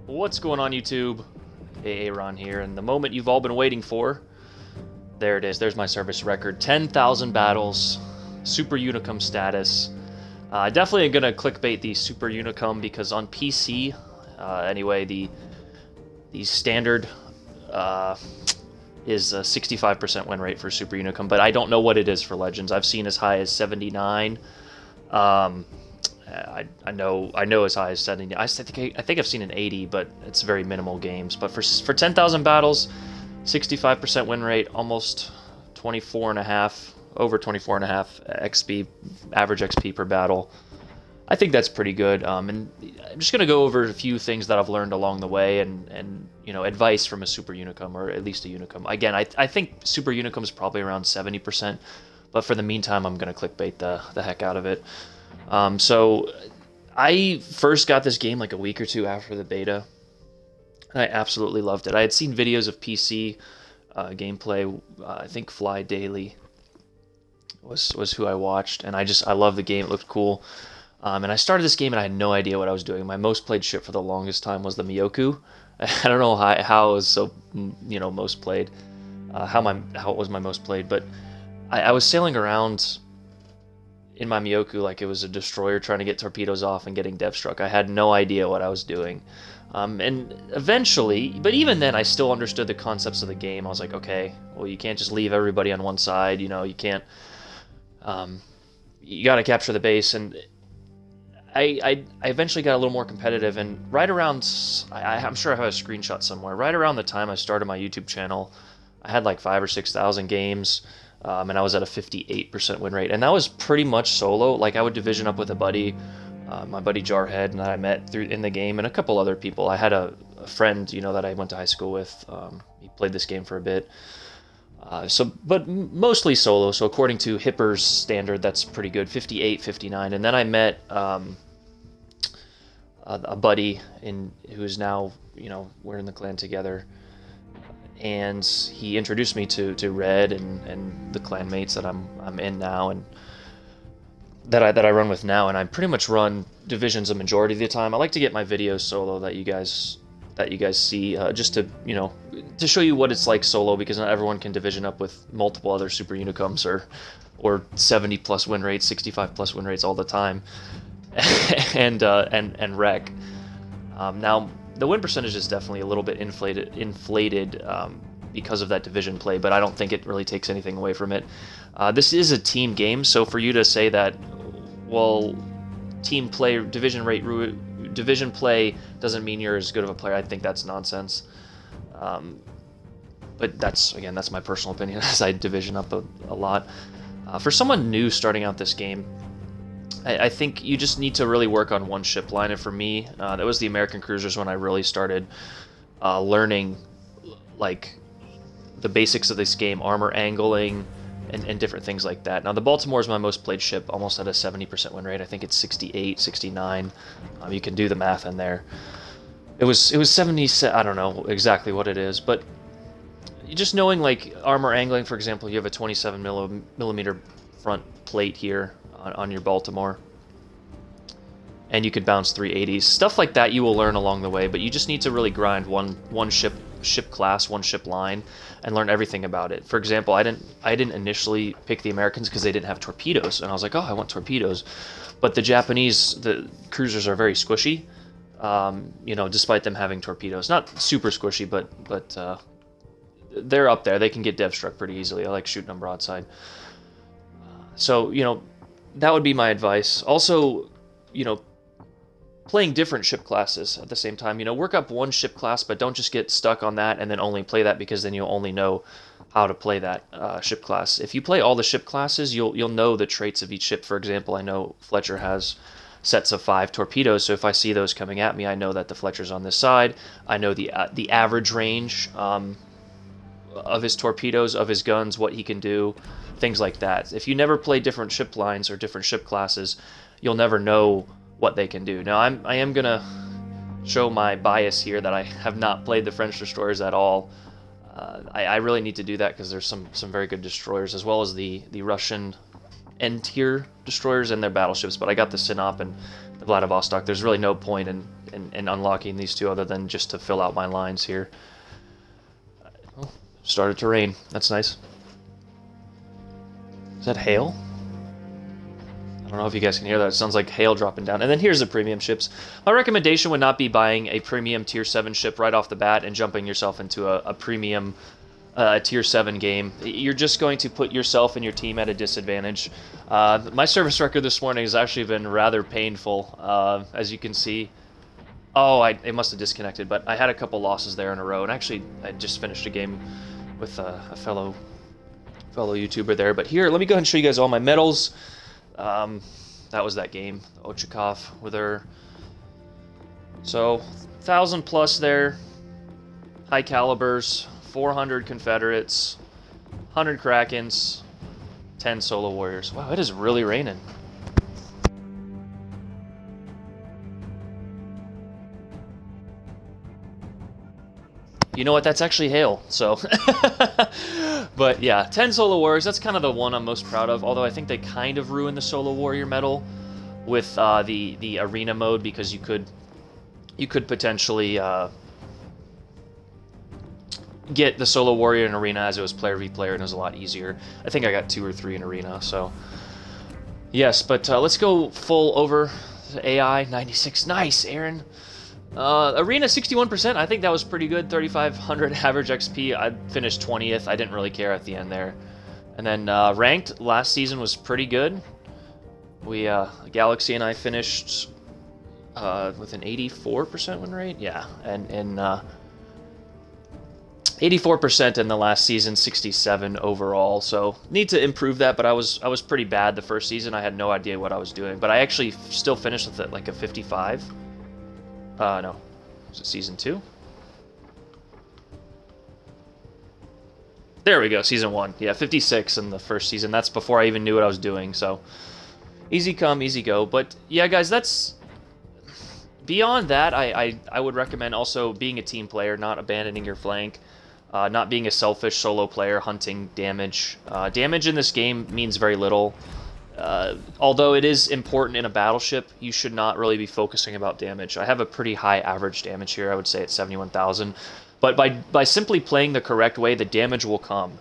What's going on, YouTube? Aaron here, and the moment you've all been waiting for, there it is. There's my service record. 10,000 battles, Super Unicom status. Definitely gonna clickbait the Super Unicom because on PC, anyway, the standard is a 65% win rate for Super Unicom, but I don't know what it is for Legends. I've seen as high as 79. I know as high as 70. I think I've seen an 80, but it's very minimal games. But for 10,000 battles, 65% win rate, almost 24 and a half, over 24 and a half XP, average XP per battle. I think that's pretty good. And I'm just gonna go over a few things that I've learned along the way, and advice from a Super Unicom, or at least a Unicom. Again, I think Super Unicom is probably around 70%, but for the meantime, I'm gonna clickbait the heck out of it. So I first got this game like a week or two after the beta, and I absolutely loved it. I had seen videos of PC gameplay. I think Fly Daily was who I watched, and I loved the game. It looked cool. And I started this game and I had no idea what I was doing. My most played ship for the longest time was the Miyoku. I don't know how it was so most played, how it was my most played, but I was sailing around in my Miyoku like it was a destroyer trying to get torpedoes off and getting dev struck. I had no idea what I was doing. And eventually, but even then I still understood the concepts of the game. I was like, okay, well, you can't just leave everybody on one side, you can't, you gotta capture the base. And I eventually got a little more competitive, and right around, I'm sure I have a screenshot somewhere, right around the time I started my YouTube channel, I had like 5,000 or 6,000 games, and I was at a 58% win rate, and that was pretty much solo. Like, I would division up with a buddy, my buddy Jarhead, and that I met in the game, and a couple other people. I had a friend, that I went to high school with. He played this game for a bit. But mostly solo. So according to Hipper's standard, that's pretty good, 58, 59. And then I met a buddy who's now, we're in the clan together, and he introduced me to Red and the clan mates that I'm in now, and that I run with now. And I pretty much run divisions a majority of the time. I like to get my videos solo that you guys see, just to show you what it's like solo, because not everyone can division up with multiple other Super Unicoms or 70 plus win rates, 65 plus win rates all the time, and wreck. Now the win percentage is definitely a little bit inflated because of that division play, but I don't think it really takes anything away from it. This is a team game, so for you to say that, well, team play, division play doesn't mean you're as good of a player, I think that's nonsense. But that's my personal opinion, as I division up a lot. For someone new starting out this game, I think you just need to really work on one ship line. And for me, that was the American cruisers when I really started learning like the basics of this game, armor angling, and different things like that. Now, the Baltimore is my most played ship, almost at a 70% win rate. I think it's 68, 69. You can do the math in there. It was 70. I don't know exactly what it is, but just knowing like armor angling, for example, you have a 27 millimeter front plate here on your Baltimore, and you could bounce 380s. Stuff like that you will learn along the way, but you just need to really grind one ship class, one ship line, and learn everything about it. For example, I didn't initially pick the Americans because they didn't have torpedoes, and I was like, oh, I want torpedoes. But the cruisers are very squishy, despite them having torpedoes. Not super squishy, but they're up there. They can get dev struck pretty easily. I like shooting them broadside. So, that would be my advice. Also, playing different ship classes at the same time. Work up one ship class, but don't just get stuck on that and then only play that, because then you'll only know how to play that ship class. If you play all the ship classes, you'll know the traits of each ship. For example, I know Fletcher has sets of 5 torpedoes, so if I see those coming at me, I know that the Fletcher's on this side. I know the average range of his torpedoes, of his guns, what he can do, things like that. If you never play different ship lines or different ship classes, you'll never know what they can do. Now, I am gonna show my bias here that I have not played the French destroyers at all. I really need to do that because there's some very good destroyers, as well as the Russian N-tier destroyers and their battleships. But I got the Sinop and the Vladivostok. There's really no point in in unlocking these two other than just to fill out my lines here. Oh, started to rain. That's nice. Is that hail? I don't know if you guys can hear that. It sounds like hail dropping down. And then here's the premium ships. My recommendation would not be buying a premium tier 7 ship right off the bat and jumping yourself into a premium tier 7 game. You're just going to put yourself and your team at a disadvantage. My service record this morning has actually been rather painful, as you can see. Oh, it must have disconnected, but I had a couple losses there in a row. And actually, I just finished a game with a fellow YouTuber there. But here, let me go ahead and show you guys all my medals. That was that game, Ochakov with her. So 1,000 plus there, high calibers, 400 Confederates, 100 Krakens, 10 Solo Warriors. Wow, it is really raining. You know what? That's actually hail. So, but yeah, 10 Solo Warriors. That's kind of the one I'm most proud of. Although I think they kind of ruined the Solo Warrior medal with the arena mode, because you could potentially get the Solo Warrior in arena as it was player v player, and it was a lot easier. I think I got 2 or 3 in arena. So yes, but let's go full over to AI 96. Nice, Aaron. Arena 61%, I think that was pretty good. 3,500 average XP. I finished 20th. I didn't really care at the end there. And then ranked last season was pretty good. We Galaxy and I finished with an 84% win rate. Yeah, and 84% in the last season, 67 overall. So need to improve that. But I was pretty bad the first season. I had no idea what I was doing. But I actually still finished with it like a 55. No. Was it season 2? There we go, season 1. Yeah, 56 in the first season. That's before I even knew what I was doing, so easy come, easy go. But yeah, guys, that's... Beyond that, I would recommend also being a team player, not abandoning your flank, not being a selfish solo player, hunting damage. Damage in this game means very little. Although it is important in a battleship, you should not really be focusing about damage. I have a pretty high average damage here. I would say it's 71,000. But by simply playing the correct way, the damage will come.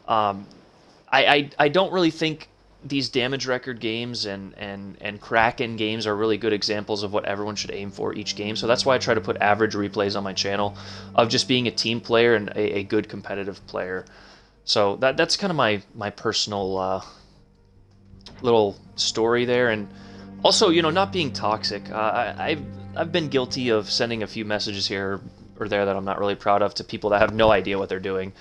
I don't really think these damage record games and Kraken games are really good examples of what everyone should aim for each game. So that's why I try to put average replays on my channel of just being a team player and a good competitive player. So that's kind of my personal... little story there. And also, you know, not being toxic. I've been guilty of sending a few messages here or there that I'm not really proud of to people that have no idea what they're doing,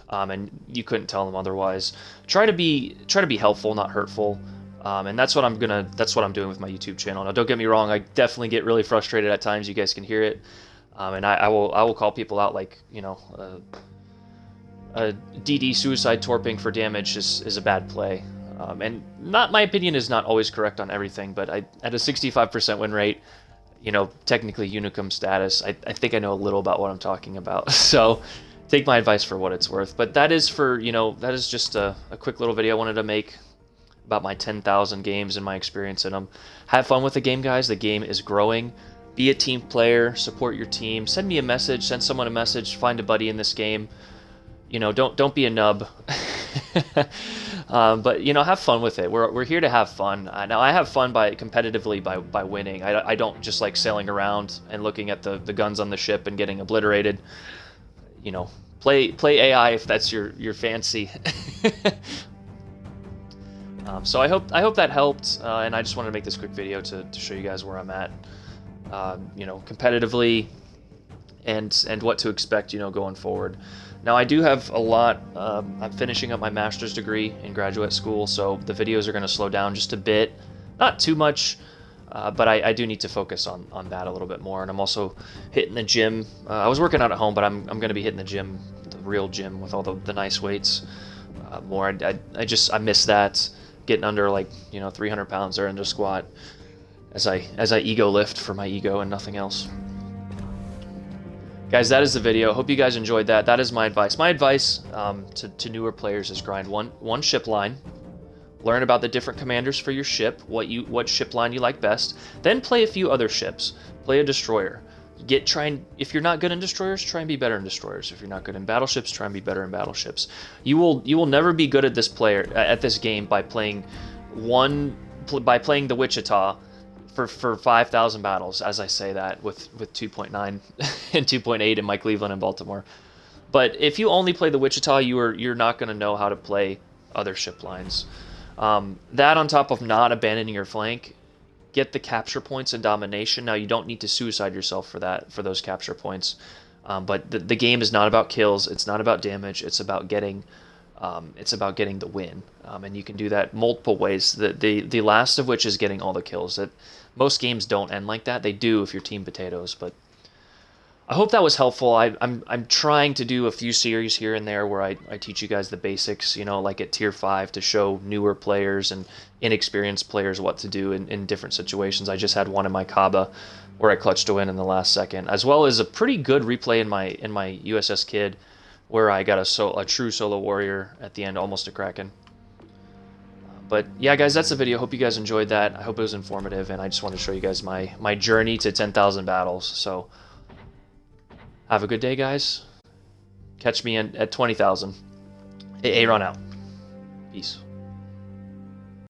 and you couldn't tell them otherwise. Try to be helpful, not hurtful, and that's what I'm doing with my YouTube channel. Now, don't get me wrong, I definitely get really frustrated at times. You guys can hear it, and I will call people out, like, you know, a DD suicide torping for damage is a bad play. And my opinion is not always correct on everything, but at a 65% win rate, you know, technically Unicom status, I think I know a little about what I'm talking about. So take my advice for what it's worth. But that is that is just a quick little video I wanted to make about my 10,000 games and my experience in them. Have fun with the game, guys. The game is growing. Be a team player. Support your team. Send me a message. Send someone a message. Find a buddy in this game. You know, don't be a nub. But, you know, have fun with it. We're here to have fun. Now, I have fun competitively by winning. I don't just like sailing around and looking at the guns on the ship and getting obliterated. You know, play AI if that's your fancy. So I hope that helped, and I just wanted to make this quick video to show you guys where I'm at, you know, competitively, and what to expect, you know, going forward. Now, I do have a lot. I'm finishing up my master's degree in graduate school, so the videos are going to slow down just a bit. Not too much, but I do need to focus on that a little bit more. And I'm also hitting the gym. I was working out at home, but I'm going to be hitting the gym, the real gym with all the nice weights more. I miss that, getting under, like, you know, 300 pounds there into squat as I ego lift for my ego and nothing else. Guys, that is the video. Hope you guys enjoyed that. That is my advice. My advice to newer players is grind one ship line. Learn about the different commanders for your ship, what ship line you like best. Then play a few other ships. Play a destroyer. If you're not good in destroyers, try and be better in destroyers. If you're not good in battleships, try and be better in battleships. You will never be good at this game by playing the Wichita for 5,000 battles, as I say that with 2.9 and 2.8 in my Cleveland and Baltimore. But if you only play the Wichita, you're not going to know how to play other ship lines. That on top of not abandoning your flank, get the capture points and domination. Now you don't need to suicide yourself for those capture points, but the game is not about kills. It's not about damage. It's about getting the win, and you can do that multiple ways. The last of which is getting all the kills. That most games don't end like that. They do if you're Team Potatoes, but I hope that was helpful. I'm trying to do a few series here and there where I teach you guys the basics, like at Tier 5 to show newer players and inexperienced players what to do in different situations. I just had one in my Kaba where I clutched to win in the last second, as well as a pretty good replay in my USS Kid where I got a true solo warrior at the end, almost a Kraken. But yeah, guys, that's the video. Hope you guys enjoyed that. I hope it was informative, and I just wanted to show you guys my journey to 10,000 battles. So have a good day, guys. Catch me at 20,000. Aaron out. Peace.